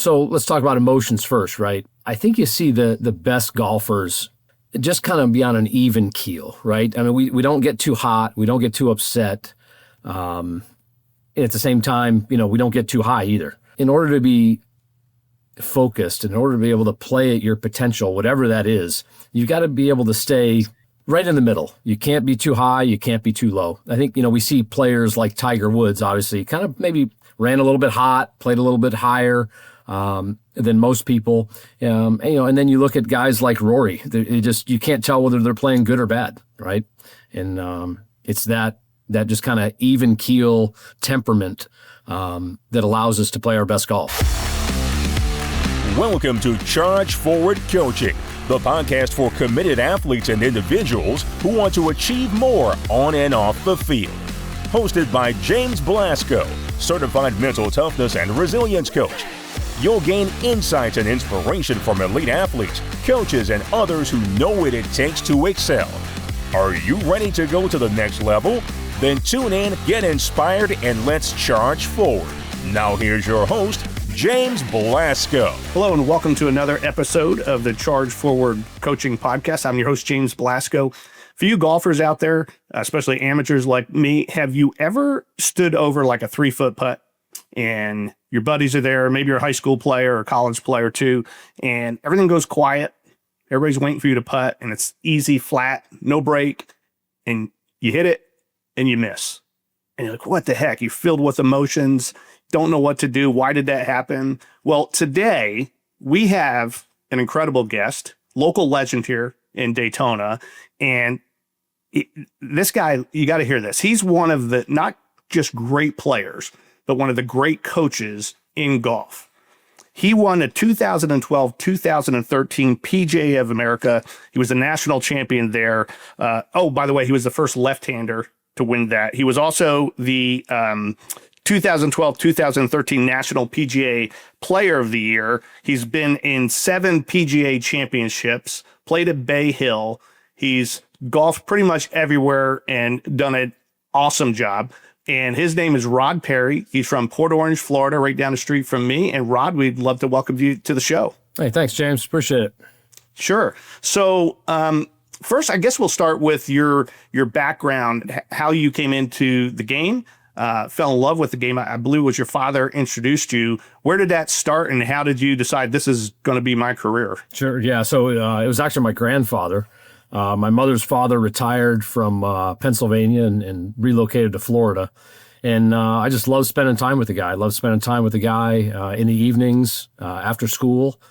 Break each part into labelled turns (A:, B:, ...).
A: So let's talk about emotions first, right? I think you see the best golfers just kind of be on an even keel, right? I mean, we don't get too hot. We don't get too upset. And at the same time, we don't get too high either. In order to be focused, in order to be able to play at your potential, whatever that is, you've got to be able to stay right in the middle. You can't be too high. You can't be too low. I think, we see players like Tiger Woods, obviously, kind of maybe ran a little bit hot, played a little bit higher than most people. And then you look at guys like Rory. You can't tell whether they're playing good or bad, right? And it's that just kind of even keel temperament that allows us to play our best golf.
B: Welcome to Charge Forward Coaching, the podcast for committed athletes and individuals who want to achieve more on and off the field. Hosted by James Blasco, certified mental toughness and resilience coach. You'll gain insights and inspiration from elite athletes, coaches, and others who know what it takes to excel. Are you ready to go to the next level? Then tune in, get inspired, and let's charge forward. Now here's your host, James Blasco.
C: Hello and welcome to another episode of the Charge Forward Coaching Podcast. I'm your host, James Blasco. For you golfers out there, especially amateurs like me, have you ever stood over like a 3-foot putt and your buddies are there, maybe you're a high school player or college player too, and everything goes quiet, everybody's waiting for you to putt, and it's easy, flat, no break, and you hit it and you miss. And you're like, what the heck? You're filled with emotions, don't know what to do. Why did that happen? Well, today we have an incredible guest, local legend here in Daytona. And this guy, you got to hear this. He's one of the, not just great players, but one of the great coaches in golf. He won a 2012-2013 PGA of America. He was a national champion there. By the way, he was the first left-hander to win that. He was also the 2012-2013 National PGA Player of the Year. He's been in 7 PGA championships, played at Bay Hill. He's golfed pretty much everywhere and done an awesome job. And his name is Rod Perry. He's from Port Orange, Florida, right down the street from me. And Rod, we'd love to welcome you to the show.
A: Hey, thanks, James. Appreciate it.
C: Sure. So first, I guess we'll start with your background, how you came into the game, fell in love with the game. I believe it was your father introduced you. Where did that start, and how did you decide this is going to be my career?
A: Sure. Yeah. So it was actually my grandfather. My mother's father retired from Pennsylvania and relocated to Florida. And I just love spending time with the guy. I love spending time with the guy in the evenings after school.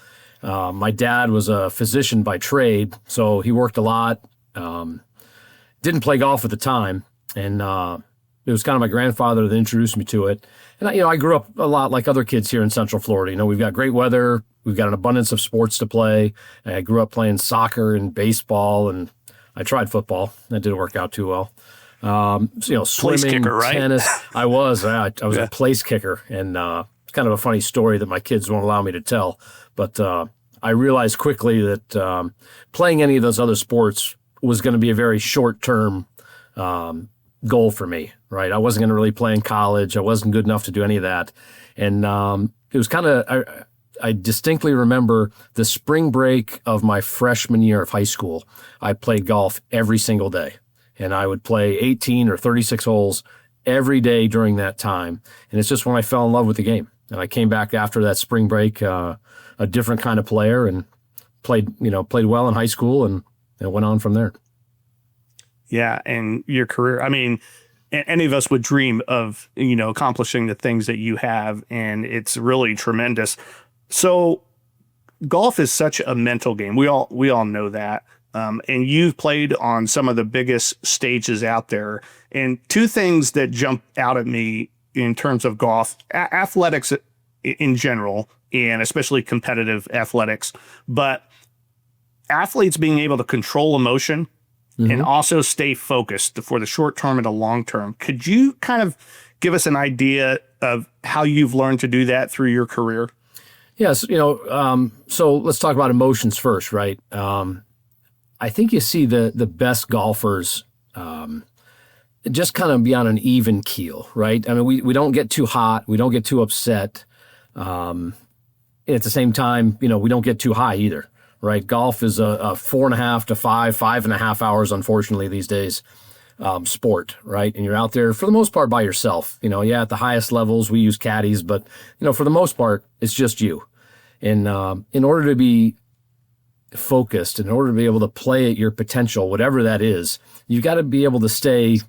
A: My dad was a physician by trade, so he worked a lot. Didn't play golf at the time. And it was kind of my grandfather that introduced me to it. And I grew up a lot like other kids here in Central Florida. We've got great weather. We've got an abundance of sports to play. I grew up playing soccer and baseball, and I tried football. That didn't work out too well. Swimming,
C: kicker, right?
A: tennis. I was a place kicker, and it's kind of a funny story that my kids won't allow me to tell. But I realized quickly that playing any of those other sports was going to be a very short-term goal for me, right? I wasn't going to really play in college. I wasn't good enough to do any of that. And it was kind of, I distinctly remember the spring break of my freshman year of high school. I played golf every single day, and I would play 18 or 36 holes every day during that time. And it's just when I fell in love with the game. And I came back after that spring break, a different kind of player, and played well in high school and went on from there.
C: Yeah, and your career, I mean, any of us would dream of, accomplishing the things that you have, and it's really tremendous. So golf is such a mental game. We all know that. And you've played on some of the biggest stages out there. And two things that jump out at me in terms of golf, athletics in general, and especially competitive athletics, but athletes being able to control emotion and also stay focused for the short term and the long term. Could you kind of give us an idea of how you've learned to do that through your career?
A: Yes. So let's talk about emotions first, right? I think you see the best golfers just kind of be on an even keel, right? I mean, we don't get too hot. We don't get too upset. And at the same time, we don't get too high either, right? Golf is a 4.5 to 5.5 hours, unfortunately, these days, sport, right? And you're out there for the most part by yourself. At the highest levels, we use caddies, but, for the most part, it's just you. And in order to be focused, in order to be able to play at your potential, whatever that is, you got to be able to stay,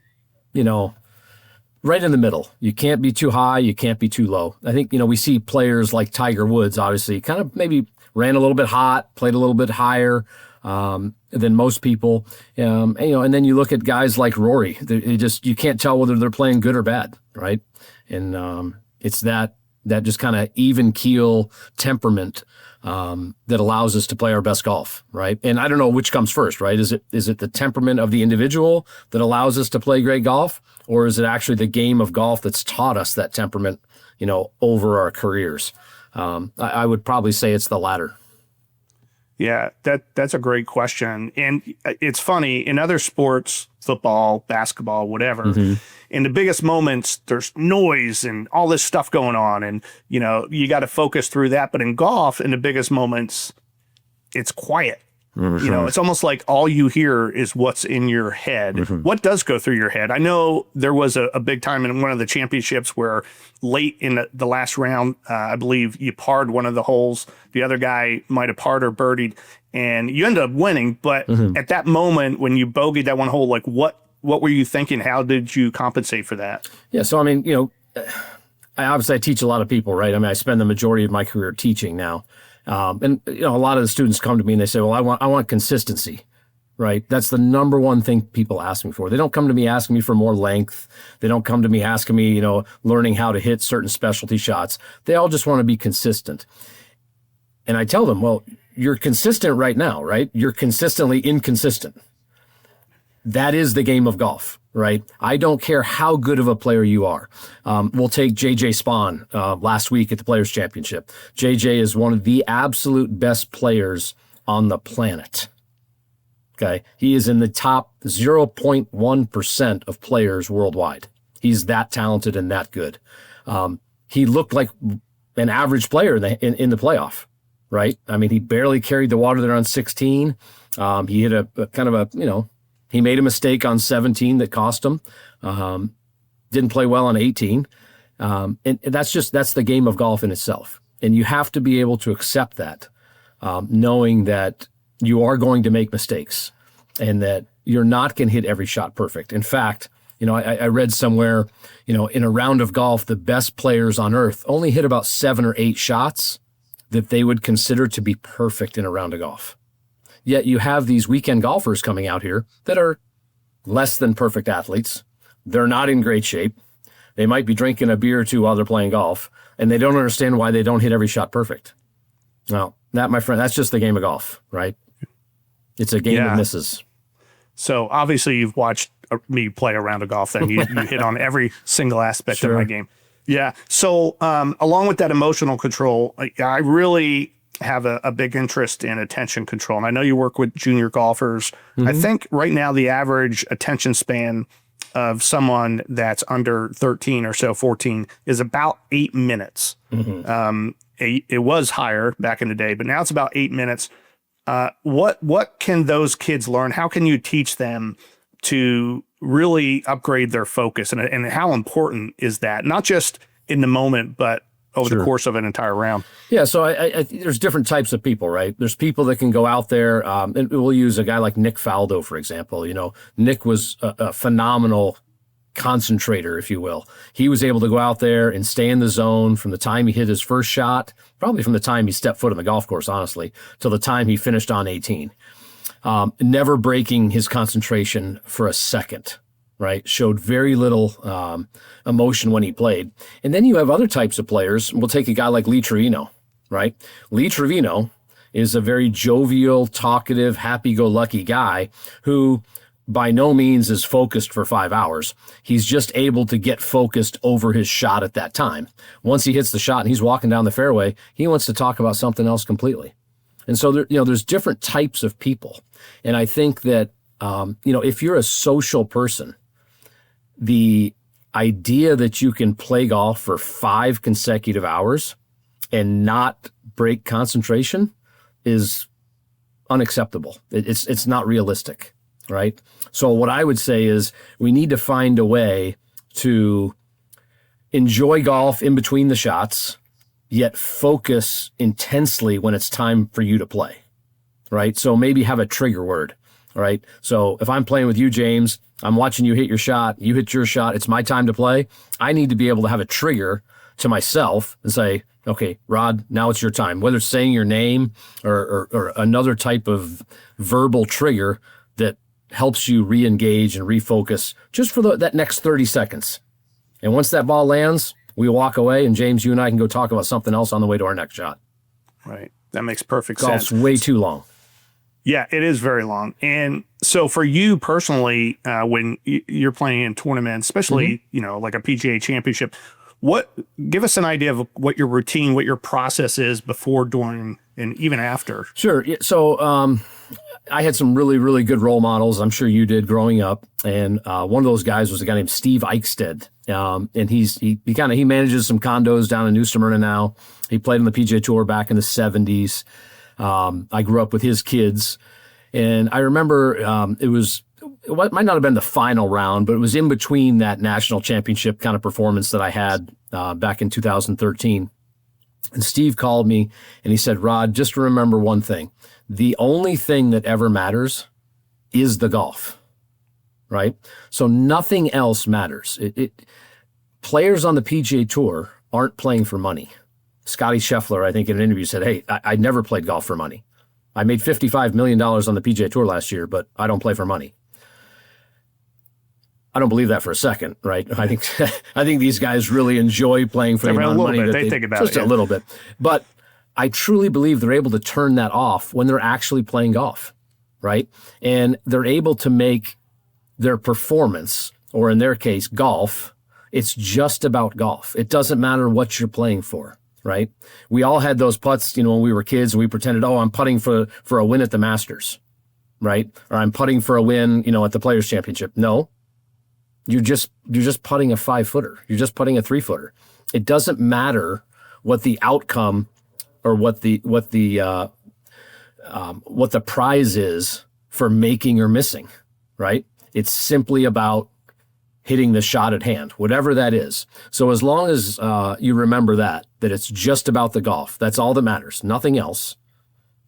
A: right in the middle. You can't be too high. You can't be too low. I think, we see players like Tiger Woods, obviously, kind of maybe ran a little bit hot, played a little bit higher than most people. And then you look at guys like Rory. You can't tell whether they're playing good or bad, right? And it's that just kind of even keel temperament that allows us to play our best golf, right? And I don't know which comes first, right? Is it the temperament of the individual that allows us to play great golf, or is it actually the game of golf that's taught us that temperament, over our careers? I would probably say it's the latter.
C: Yeah, that's a great question. And it's funny, in other sports, football, basketball, whatever, in the biggest moments, there's noise and all this stuff going on. And, you got to focus through that. But in golf, in the biggest moments, it's quiet. It's almost like all you hear is what's in your head. What does go through your head? I know there was a big time in one of the championships where late in the last round, I believe you parred one of the holes. The other guy might have parred or birdied, and you ended up winning. But at that moment, when you bogeyed that one hole, like what were you thinking? How did you compensate for that?
A: Yeah, so I teach a lot of people, right? I spend the majority of my career teaching now. And a lot of the students come to me and they say, well, I want consistency, right? That's the number one thing people ask me for. They don't come to me asking me for more length. They don't come to me asking me, learning how to hit certain specialty shots. They all just want to be consistent. And I tell them, well, you're consistent right now, right? You're consistently inconsistent. That is the game of golf, right? I don't care how good of a player you are. We'll take J.J. Spawn last week at the Players' Championship. J.J. is one of the absolute best players on the planet. Okay? He is in the top 0.1% of players worldwide. He's that talented and that good. He looked like an average player in the playoff, right? He barely carried the water there on 16. He hit a kind of a, he made a mistake on 17 that cost him. Didn't play well on 18. And that's the game of golf in itself. And you have to be able to accept that, knowing that you are going to make mistakes and that you're not going to hit every shot perfect. In fact, I read somewhere, in a round of golf, the best players on earth only hit about 7 or 8 shots that they would consider to be perfect in a round of golf. Yet you have these weekend golfers coming out here that are less than perfect athletes. They're not in great shape. They might be drinking a beer or two while they're playing golf, and they don't understand why they don't hit every shot perfect. Now, that, my friend, that's just the game of golf, right? It's a game of misses.
C: So obviously you've watched me play a round of golf, then you hit on every single aspect of my game. Yeah. So along with that emotional control, I really have a big interest in attention control. And I know you work with junior golfers. I think right now the average attention span of someone that's under 13 or so, 14, is about 8 minutes. It was higher back in the day, but now it's about 8 minutes. What can those kids learn? How can you teach them to really upgrade their focus? And how important is that? Not just in the moment, but over the course of an entire round. Yeah, so I there's different types of people, right? There's people that can go out there, and we'll use a guy like Nick Faldo, for example. Nick was a phenomenal concentrator, if you will. He was able to go out there and stay in the zone from the time he hit his first shot, probably from the time he stepped foot on the golf course, honestly, till the time he finished on 18. Never breaking his concentration for a second. Right? Showed very little emotion when he played. And then you have other types of players. We'll take a guy like Lee Trevino, right? Lee Trevino is a very jovial, talkative, happy-go-lucky guy who by no means is focused for 5 hours. He's just able to get focused over his shot at that time. Once he hits the shot and he's walking down the fairway, he wants to talk about something else completely. And so there's different types of people. And I think that, if you're a social person, the idea that you can play golf for 5 consecutive hours
A: and not break concentration is unacceptable. It's not realistic, right? So what I would say is we need to find a way to enjoy golf in between the shots, yet focus intensely when it's time for you to play, right? So maybe have a trigger word, right? So if I'm playing with you, James, I'm watching you hit your shot, you hit your shot, it's my time to play. I need to be able to have a trigger to myself and say, okay, Rod, now it's your time. Whether it's saying your name or another type of verbal trigger that helps you re-engage and refocus just for that next 30 seconds. And once that ball lands, we walk away, and James, you and I can go talk about something else on the way to our next shot.
C: Right. That makes perfect sense.
A: Golf's way too long.
C: Yeah, it is very long. And so for you personally, when you're playing in tournaments, especially, like a PGA championship, give us an idea of what your routine, what your process is before, during, and even after.
A: Sure. So I had some really, really good role models. I'm sure you did growing up. And one of those guys was a guy named Steve Eichstead. And he manages some condos down in New Smyrna now. He played on the PGA Tour back in the 70s. I grew up with his kids. And I remember it might not have been the final round, but it was in between that national championship kind of performance that I had back in 2013. And Steve called me and he said, Rod, just remember one thing. The only thing that ever matters is the golf, right? So nothing else matters. Players on the PGA Tour aren't playing for money. Scottie Scheffler, I think in an interview said, hey, I never played golf for money. I made $55 million on the PGA Tour last year, but I don't play for money. I don't believe that for a second, right? I think these guys really enjoy playing for the amount of money that they think about just a little bit. But I truly believe they're able to turn that off when they're actually playing golf, right? And they're able to make their performance, or in their case, golf, it's just about golf. It doesn't matter what you're playing for, right? We all had those putts, when we were kids, and we pretended, I'm putting for a win at the Masters, right? Or I'm putting for a win, at the Players Championship. No. You're just putting a 5-footer. You're just putting a 3-footer. It doesn't matter what the outcome or what the prize is for making or missing, right? It's simply about hitting the shot at hand, whatever that is. So as long as you remember that it's just about the golf, that's all that matters, nothing else,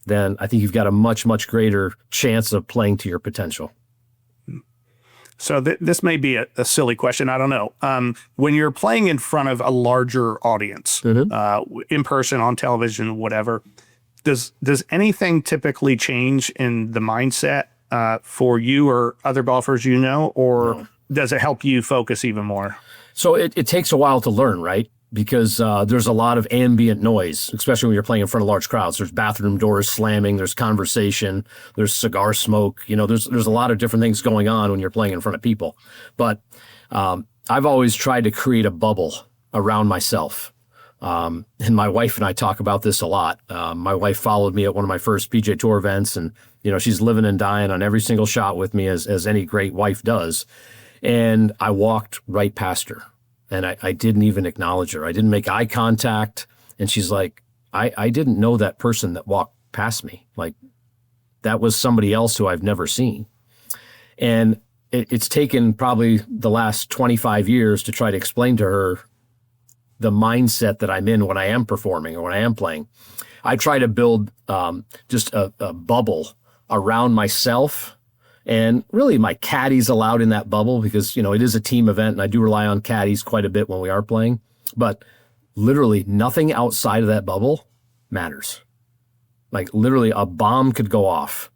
A: then I think you've got a much, much greater chance of playing to your potential.
C: So this may be a silly question. I don't know. When you're playing in front of a larger audience, in person, on television, whatever, does anything typically change in the mindset for you or other golfers or does it help you focus even more?
A: So it takes a while to learn, right? Because there's a lot of ambient noise, especially when you're playing in front of large crowds. There's bathroom doors slamming, there's conversation, there's cigar smoke. There's a lot of different things going on when you're playing in front of people. But I've always tried to create a bubble around myself. And my wife and I talk about this a lot. My wife followed me at one of my first PGA Tour events, and she's living and dying on every single shot with me, as any great wife does. And I walked right past her. And I didn't even acknowledge her. I didn't make eye contact. And she's like, I didn't know that person that walked past me. Like, that was somebody else who I've never seen. And it's taken probably the last 25 years to try to explain to her the mindset that I'm in when I am performing or when I am playing. I try to build just a bubble around myself. And really, my caddy's allowed in that bubble because, it is a team event, and I do rely on caddies quite a bit when we are playing. But literally, nothing outside of that bubble matters. Like, literally, a bomb could go off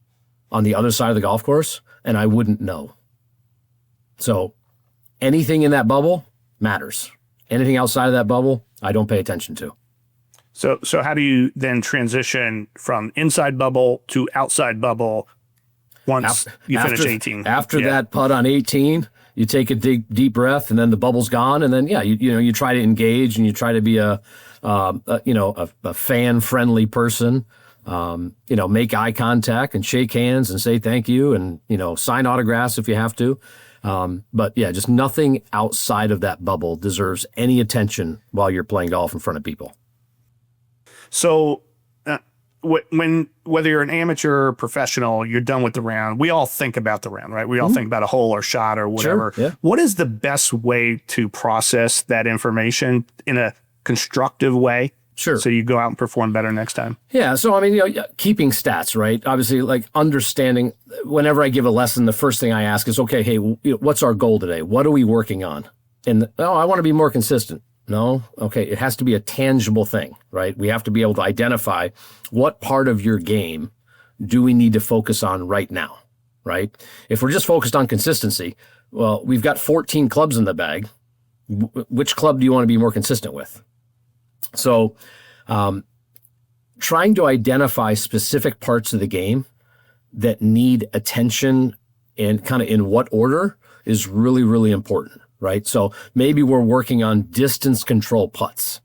A: on the other side of the golf course, and I wouldn't know. So anything in that bubble matters. Anything outside of that bubble, I don't pay attention to.
C: So how do you then transition from inside bubble to outside bubble once you finish 18?
A: After that putt on 18, you take a deep breath, and then the bubble's gone, and then you try to engage, and you try to be a fan-friendly person. Make eye contact and shake hands and say thank you, and sign autographs if you have to. But just nothing outside of that bubble deserves any attention while you're playing golf in front of people.
C: So whether you're an amateur or professional, you're done with the round. We all think about the round, right? We all think about a hole or shot or whatever.
A: Sure, yeah.
C: What is the best way to process that information in a constructive way?
A: Sure.
C: So you go out and perform better next time.
A: Yeah. So, I mean, keeping stats, right? Obviously, like understanding whenever I give a lesson, the first thing I ask is, okay, hey, what's our goal today? What are we working on? And, I want to be more consistent. No. Okay. It has to be a tangible thing, right? We have to be able to identify what part of your game do we need to focus on right now, right? If we're just focused on consistency, well, we've got 14 clubs in the bag. Which club do you want to be more consistent with? So, trying to identify specific parts of the game that need attention and kind of in what order is really, really important, right? So maybe we're working on distance control putts,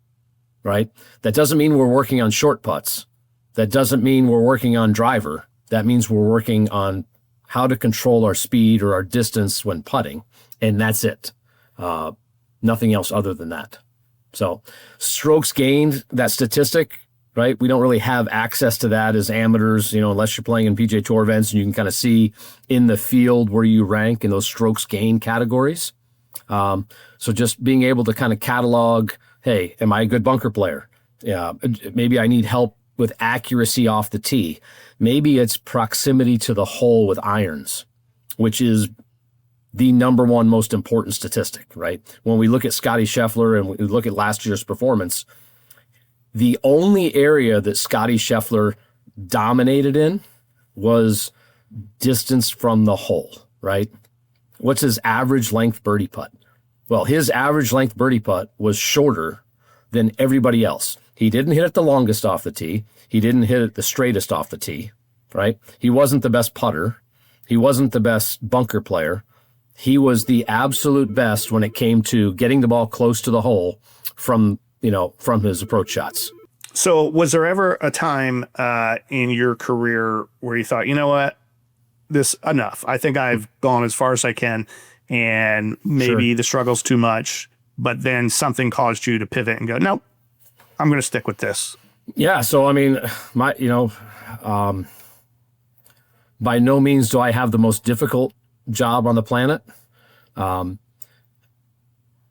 A: right? That doesn't mean we're working on short putts. That doesn't mean we're working on driver. That means we're working on how to control our speed or our distance when putting, and that's it. Nothing else other than that. So strokes gained, that statistic, right? We don't really have access to that as amateurs, unless you're playing in PGA Tour events and you can kind of see in the field where you rank in those strokes gained categories. So just being able to kind of catalog, hey, am I a good bunker player? Yeah, maybe I need help with accuracy off the tee. Maybe it's proximity to the hole with irons, which is the number one most important statistic, right? When we look at Scottie Scheffler and we look at last year's performance, the only area that Scottie Scheffler dominated in was distance from the hole, right? What's his average length birdie putt? Well, his average length birdie putt was shorter than everybody else. He didn't hit it the longest off the tee. He didn't hit it the straightest off the tee, right? He wasn't the best putter. He wasn't the best bunker player. He was the absolute best when it came to getting the ball close to the hole from his approach shots.
C: So was there ever a time in your career where you thought, you know what, this enough. I think I've gone as far as I can and maybe the struggle's too much, but then something caused you to pivot and go, nope, I'm going to stick with this.
A: Yeah. So, I mean, by no means do I have the most difficult job on the planet. I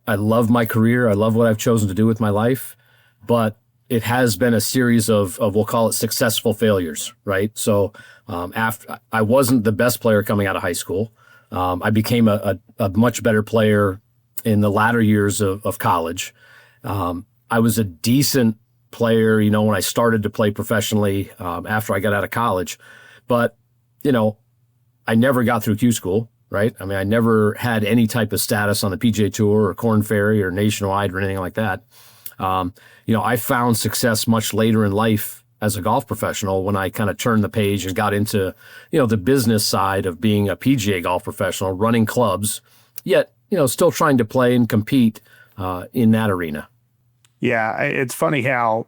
A: love my career. I love what I've chosen to do with my life, but it has been a series of we'll call it successful failures, right? So after I wasn't the best player coming out of high school, I became a much better player in the latter years of college. I was a decent player, when I started to play professionally after I got out of college, but I never got through Q school, right? I mean, I never had any type of status on the PGA Tour or Korn Ferry or Nationwide or anything like that. I found success much later in life as a golf professional when I kind of turned the page and got into, the business side of being a PGA golf professional, running clubs, yet, still trying to play and compete in that arena.
C: Yeah, it's funny how,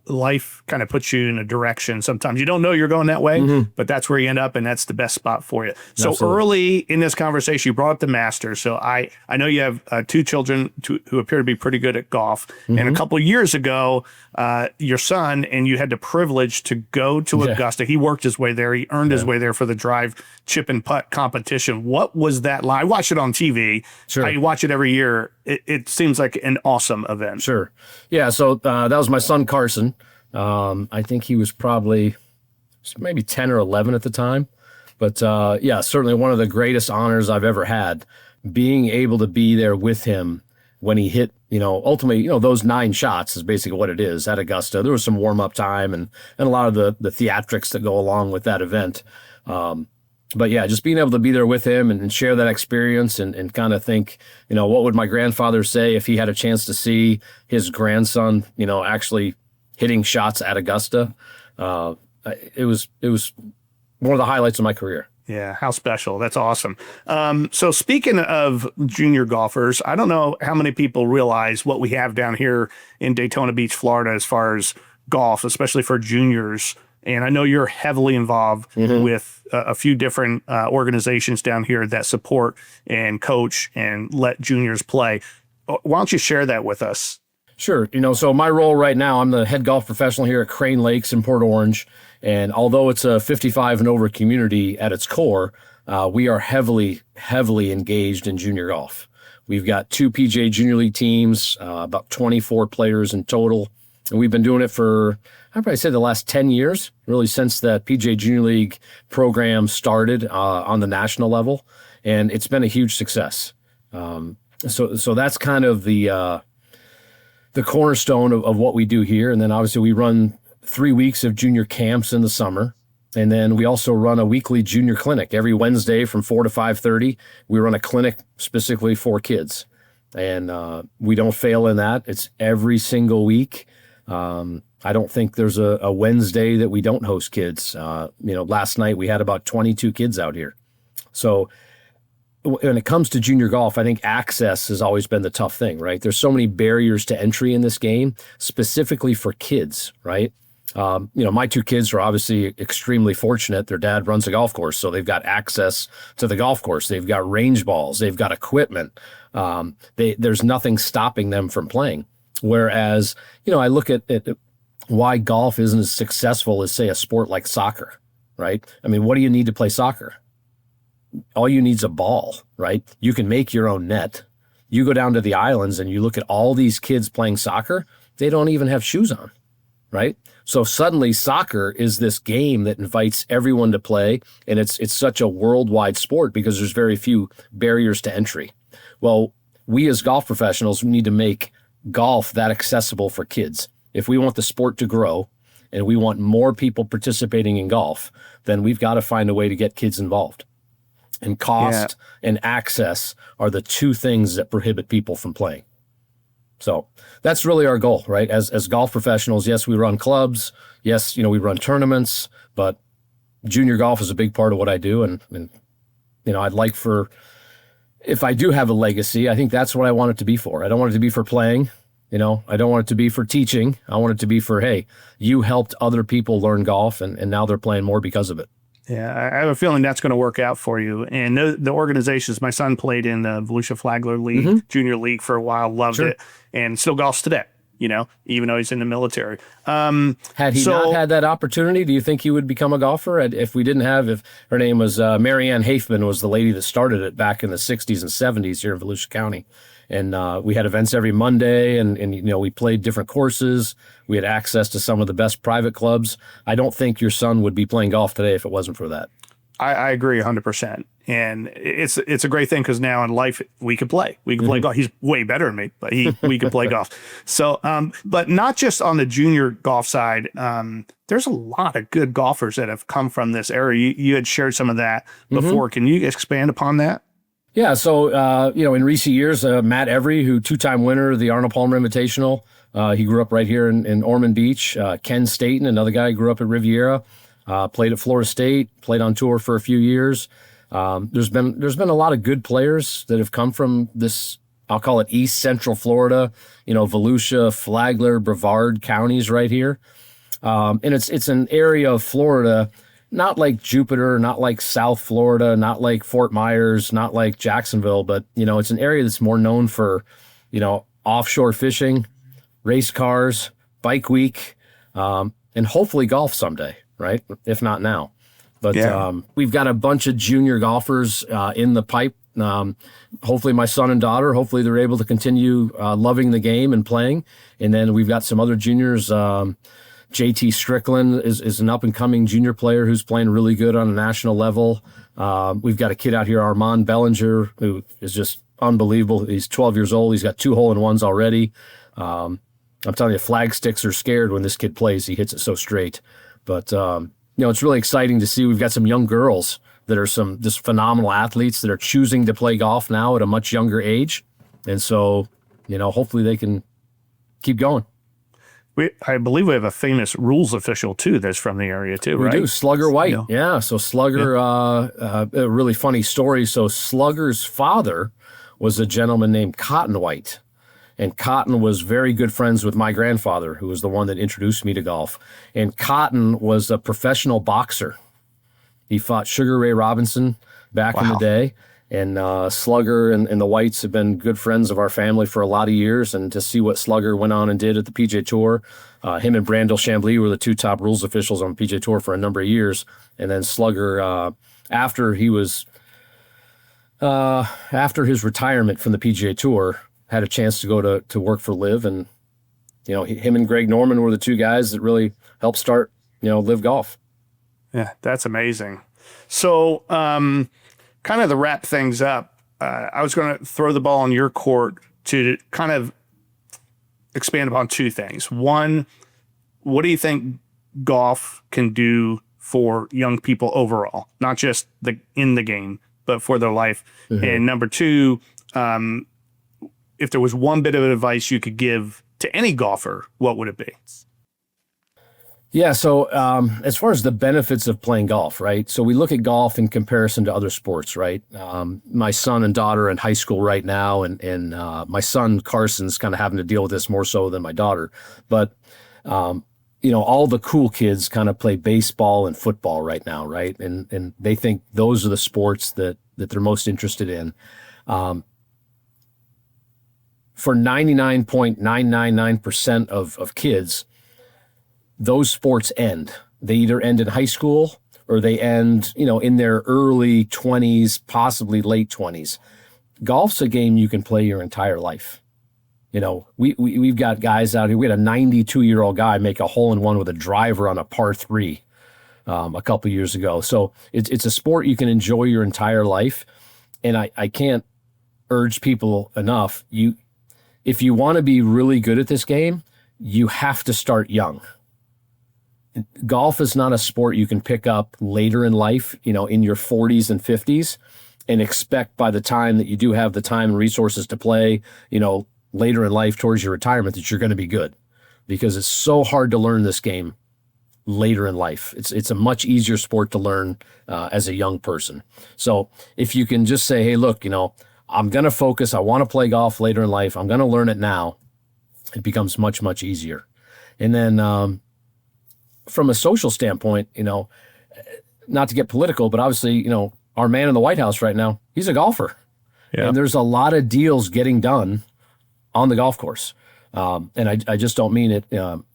C: life kind of puts you in a direction. Sometimes you don't know you're going that way, but that's where you end up, and that's the best spot for you. So
A: Absolutely.
C: Early in this conversation, you brought up the Masters. So I know you have 2 children who appear to be pretty good at golf. And a couple of years ago, your son, and you had the privilege to go to Augusta. He worked his way there. He earned his way there for the drive, chip, and putt competition. What was that like? I watch it on TV.
A: Sure.
C: I watch it every year. It seems like an awesome event.
A: Sure. Yeah, so that was my son, Carson. I think he was probably maybe 10 or 11 at the time. But certainly one of the greatest honors I've ever had, being able to be there with him when he hit, ultimately, those 9 shots is basically what it is at Augusta. There was some warm-up time and a lot of the theatrics that go along with that event. But yeah, just being able to be there with him and share that experience and kind of think, what would my grandfather say if he had a chance to see his grandson, actually hitting shots at Augusta? It was one of the highlights of my career.
C: Yeah, how special. That's awesome. So speaking of junior golfers, I don't know how many people realize what we have down here in Daytona Beach, Florida, as far as golf, especially for juniors. And I know you're heavily involved with a few different organizations down here that support and coach and let juniors play. Why don't you share that with us?
A: Sure. So my role right now, I'm the head golf professional here at Crane Lakes in Port Orange. And although it's a 55 and over community at its core, we are heavily engaged in junior golf. We've got 2 PGA Junior League teams, about 24 players in total. And we've been doing it for, I'd probably say, the last 10 years, really since the PGA Junior League program started on the national level. And it's been a huge success. So that's kind of the cornerstone of what we do here. And then obviously we run 3 weeks of junior camps in the summer. And then we also run a weekly junior clinic every Wednesday from 4 to 5:30. We run a clinic specifically for kids. And we don't fail in that. It's every single week. I don't think there's a Wednesday that we don't host kids. Last night we had about 22 kids out here. So when it comes to junior golf, I think access has always been the tough thing, right? There's so many barriers to entry in this game, specifically for kids, right? My 2 kids are obviously extremely fortunate. Their dad runs a golf course, so they've got access to the golf course. They've got range balls. They've got equipment. There's nothing stopping them from playing. Whereas, I look at why golf isn't as successful as, say, a sport like soccer, right? I mean, what do you need to play soccer? All you need is a ball, right? You can make your own net. You go down to the islands and you look at all these kids playing soccer, they don't even have shoes on, right? So suddenly soccer is this game that invites everyone to play, and it's such a worldwide sport because there's very few barriers to entry. Well, we as golf professionals need to make golf that accessible for kids. If we want the sport to grow and we want more people participating in golf, then we've got to find a way to get kids involved. And cost and access are the 2 things that prohibit people from playing. So that's really our goal, right? As golf professionals, yes, we run clubs. Yes, we run tournaments, but junior golf is a big part of what I do. And I'd like if I do have a legacy, I think that's what I want it to be for. I don't want it to be for playing. I don't want it to be for teaching. I want it to be for, hey, you helped other people learn golf and now they're playing more because of it.
C: Yeah, I have a feeling that's going to work out for you. And the organizations, my son played in the Volusia Flagler League, Junior League for a while, loved it, and still golfs today, even though he's in the military.
A: Had he not had that opportunity, do you think he would become a golfer? If we didn't have, if her name was Marianne Hafman, was the lady that started it back in the 60s and 70s here in Volusia County. And we had events every Monday, and we played different courses. We had access to some of the best private clubs. I don't think your son would be playing golf today if it wasn't for that.
C: I agree 100%. And it's a great thing because now in life we can play. We can play golf. He's way better than me, but we can play golf. So, but not just on the junior golf side. There's a lot of good golfers that have come from this area. You had shared some of that before. Can you expand upon that?
A: Yeah, so, in recent years, Matt Every, who 2-time winner of the Arnold Palmer Invitational, he grew up right here in Ormond Beach. Ken Staten, another guy, grew up at Riviera, played at Florida State, played on tour for a few years. There's been a lot of good players that have come from this, I'll call it East Central Florida, Volusia, Flagler, Brevard counties right here. And it's an area of Florida, not like Jupiter, not like South Florida, not like Fort Myers, not like Jacksonville, but, it's an area that's more known for, offshore fishing, race cars, bike week, and hopefully golf someday, right? If not now. But we've got a bunch of junior golfers in the pipe. Hopefully my son and daughter, hopefully they're able to continue loving the game and playing. And then we've got some other juniors. JT Strickland is an up-and-coming junior player who's playing really good on a national level. We've got a kid out here, Armand Bellinger, who is just unbelievable. He's 12 years old. He's got 2 hole-in-ones already. I'm telling you, flag sticks are scared when this kid plays. He hits it so straight. But, it's really exciting to see. We've got some young girls that are some just phenomenal athletes that are choosing to play golf now at a much younger age. And so, hopefully they can keep going.
C: I believe we have a famous rules official, too, that's from the area, too, right?
A: We do. Slugger White. Yeah. So Slugger, a really funny story. So Slugger's father was a gentleman named Cotton White. And Cotton was very good friends with my grandfather, who was the one that introduced me to golf. And Cotton was a professional boxer. He fought Sugar Ray Robinson back in the day. And Slugger and the Whites have been good friends of our family for a lot of years. And to see what Slugger went on and did at the PGA Tour, him and Brandel Chambly were the two top rules officials on the PGA Tour for a number of years. And then Slugger, after his retirement from the PGA Tour, had a chance to go to work for Liv, and him and Greg Norman were the two guys that really helped start Liv Golf.
C: Yeah, that's amazing. So, kind of to wrap things up, I was going to throw the ball on your court to kind of expand upon two things. One, what do you think golf can do for young people overall, not just in the game, but for their life? Mm-hmm. And number two, if there was one bit of advice you could give to any golfer, what would it be?
A: Yeah, so as far as the benefits of playing golf, right? So we look at golf in comparison to other sports, right? My son and daughter are in high school right now, and my son, Carson's kind of having to deal with this more so than my daughter. But, all the cool kids kind of play baseball and football right now, right? And they think those are the sports that they're most interested in. For 99.999% of kids, those sports end. They either end in high school or they end, in their early 20s, possibly late 20s. Golf's a game you can play your entire life. We've got guys out here. We had a 92-year-old guy make a hole-in-one with a driver on a par 3 a couple years ago. So it's a sport you can enjoy your entire life. And I can't urge people enough. If you want to be really good at this game, you have to start young. Golf is not a sport you can pick up later in life, in your 40s and 50s, and expect by the time that you do have the time and resources to play, later in life towards your retirement, that you're going to be good, because it's so hard to learn this game later in life. It's a much easier sport to learn as a young person. So if you can just say, hey, look, I'm going to focus. I want to play golf later in life. I'm going to learn it now. It becomes much, much easier. And then from a social standpoint, not to get political, but obviously, our man in the White House right now, he's a golfer. Yeah. And there's a lot of deals getting done on the golf course. And I just don't mean it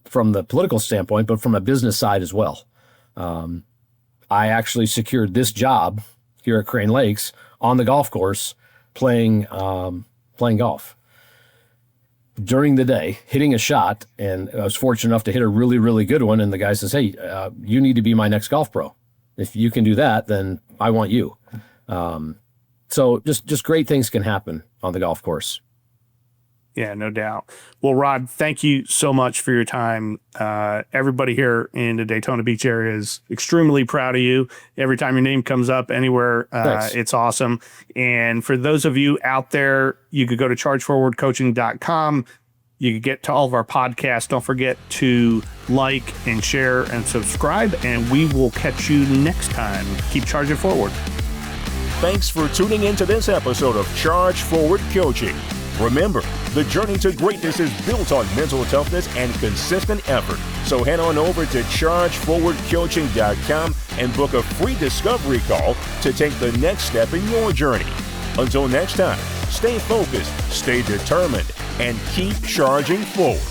A: from the political standpoint, but from a business side as well. I actually secured this job here at Crane Lakes on the golf course, playing golf during the day, hitting a shot, and I was fortunate enough to hit a really, really good one. And the guy says, hey, you need to be my next golf pro. If you can do that, then I want you. So just great things can happen on the golf course.
C: Yeah, no doubt. Well, Rod, thank you so much for your time. Everybody here in the Daytona Beach area is extremely proud of you. Every time your name comes up anywhere, it's awesome. And for those of you out there, you could go to chargeforwardcoaching.com. You can get to all of our podcasts. Don't forget to like and share and subscribe, and we will catch you next time. Keep charging forward.
B: Thanks for tuning into this episode of Charge Forward Coaching. Remember, the journey to greatness is built on mental toughness and consistent effort. So head on over to chargeforwardcoaching.com and book a free discovery call to take the next step in your journey. Until next time, stay focused, stay determined, and keep charging forward.